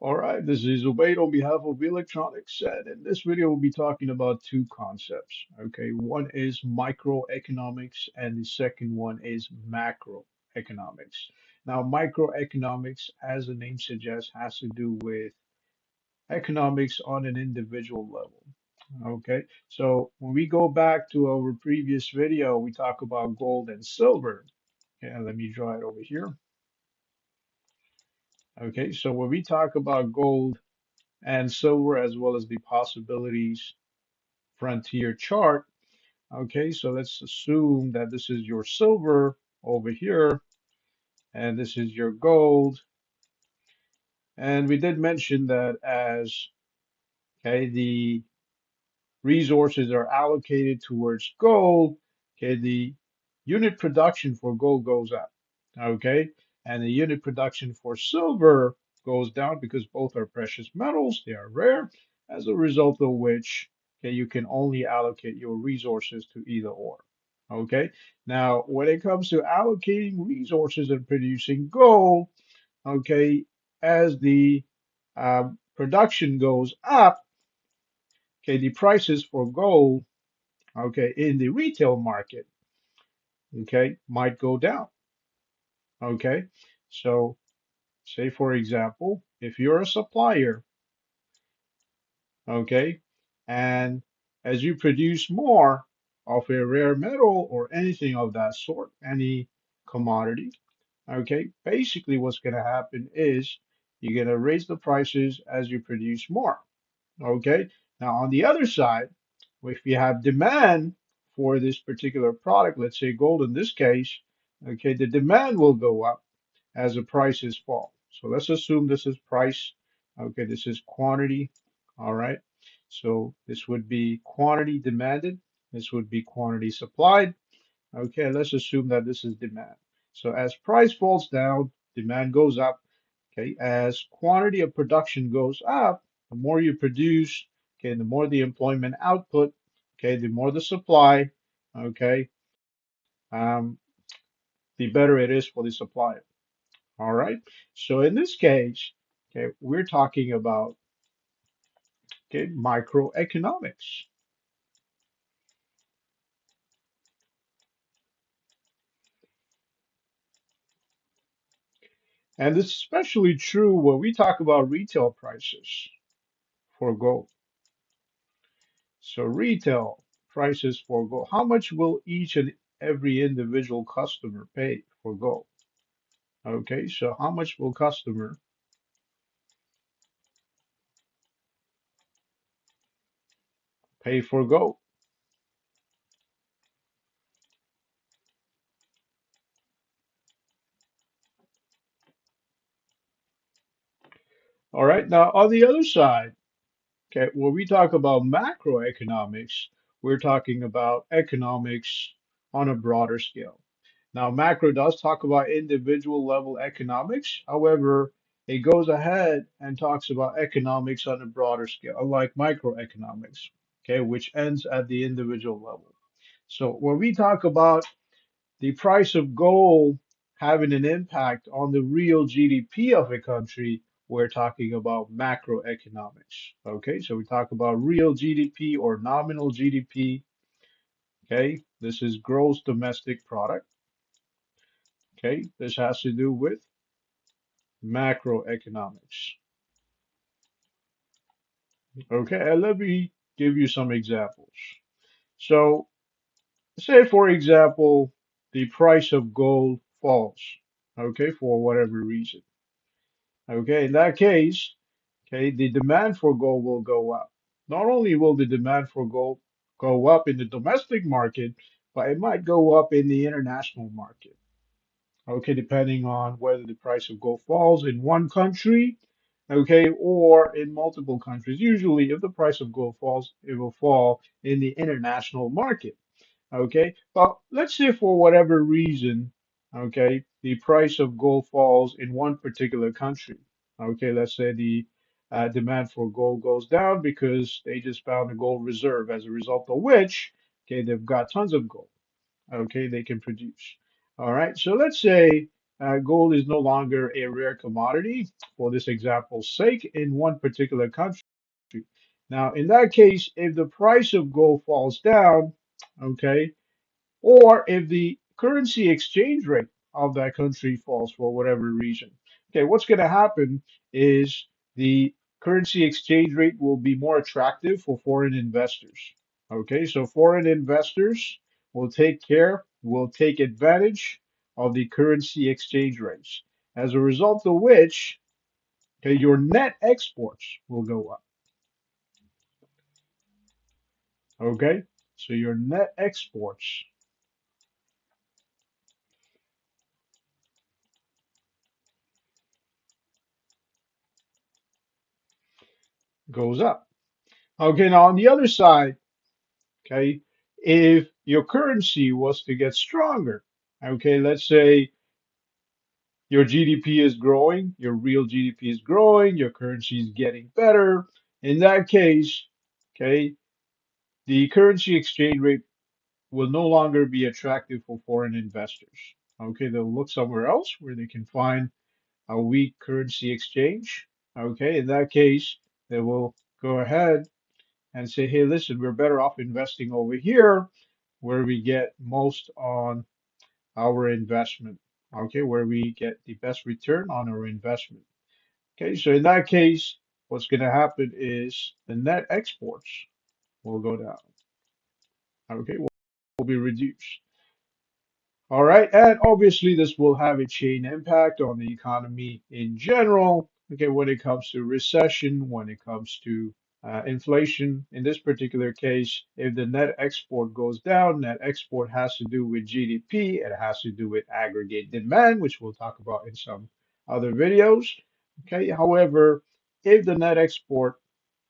All right, this is Ubaid on behalf of Electronics, and in this video we'll be talking about two concepts. Okay, one is microeconomics, and the second one is macroeconomics. Now, microeconomics, as the name suggests, has to do with economics on an individual level. Okay, so when we go back to our previous video, we talk about gold and silver. Okay, let me draw it over here. Okay, so when we talk about gold and silver as well as the possibilities frontier chart. Okay, so let's assume that this is your silver over here and this is your gold. And we did mention that as okay, the resources are allocated towards gold, okay, the unit production for gold goes up, okay, and the unit production for silver goes down because both are precious metals, they are rare, as a result of which, okay, you can only allocate your resources to either or. Okay, now when it comes to allocating resources and producing gold, okay, as the production goes up, okay, the prices for gold, okay, in the retail market, okay, might go down. Okay, so say for example, if you're a supplier, okay, and as you produce more of a rare metal or anything of that sort, any commodity, okay, basically what's going to happen is you're going to raise the prices as you produce more. Okay. Now, on the other side, if you have demand for this particular product, let's say gold in this case, okay, the demand will go up as the prices fall. So let's assume this is price. Okay, this is quantity. All right. So this would be quantity demanded. This would be quantity supplied. Okay, let's assume that this is demand. So as price falls down, demand goes up. Okay, as quantity of production goes up, the more you produce, okay, the more the employment output, okay, the more the supply, okay, um, the better it is for the supplier. All right. So in this case, okay, we're talking about okay, microeconomics. And it's especially true when we talk about retail prices for gold. So retail prices for gold. How much will each and every individual customer pay for gold? Okay, so how much will customer pay for gold? All right, now on the other side, okay, when we talk about macroeconomics, we're talking about economics on a broader scale. Now, macro does talk about individual level economics. However, it goes ahead and talks about economics on a broader scale, unlike microeconomics, okay, which ends at the individual level. So when we talk about the price of gold having an impact on the real GDP of a country, we're talking about macroeconomics. Okay, so we talk about real GDP or nominal GDP. Okay, this is gross domestic product. Okay, this has to do with macroeconomics. Okay, and let me give you some examples. So, say for example, the price of gold falls, okay, for whatever reason. Okay, in that case, okay, the demand for gold will go up. Not only will the demand for gold go up in the domestic market, but it might go up in the international market. Okay, depending on whether the price of gold falls in one country, okay, or in multiple countries. Usually, if the price of gold falls, it will fall in the international market. Okay, but let's say for whatever reason, okay, the price of gold falls in one particular country. Okay, let's say the demand for gold goes down because they just found a gold reserve, as a result of which, okay, they've got tons of gold. Okay, they can produce. All right, so let's say gold is no longer a rare commodity, for this example's sake, in one particular country. Now, in that case, if the price of gold falls down, okay, or if the currency exchange rate of that country falls for whatever reason, okay, what's going to happen is the currency exchange rate will be more attractive for foreign investors. Okay, so foreign investors will take advantage of the currency exchange rates, as a result of which, okay, your net exports will go up. Okay, so your net exports goes up. Okay, now on the other side, okay, if your currency was to get stronger, okay, let's say your GDP is growing, your real GDP is growing, your currency is getting better. In that case, okay, the currency exchange rate will no longer be attractive for foreign investors. Okay, they'll look somewhere else where they can find a weak currency exchange. Okay, in that case, they will go ahead and say, hey, listen, we're better off investing over here where we get most on our investment. Okay, where we get the best return on our investment. Okay, so in that case, what's going to happen is the net exports will go down. Okay, will be reduced. All right, and obviously this will have a chain impact on the economy in general. Okay, when it comes to recession, when it comes to inflation, in this particular case, if the net export goes down, net export has to do with GDP, it has to do with aggregate demand, which we'll talk about in some other videos. Okay, however, if the net export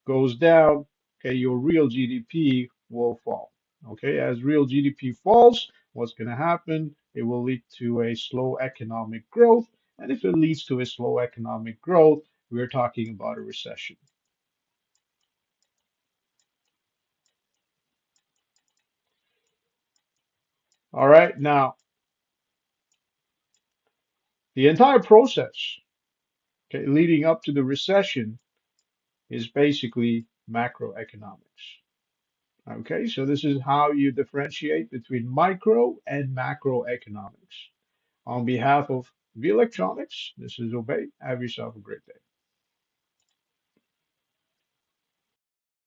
goes down, okay, your real GDP will fall. Okay, as real GDP falls, what's going to happen? It will lead to a slow economic growth. And if it leads to a slow economic growth, we're talking about a recession. All right, now the entire process, okay, leading up to the recession is basically macroeconomics. Okay, so this is how you differentiate between micro and macroeconomics. On behalf of V Electronics, this is Obey. Have yourself a great day.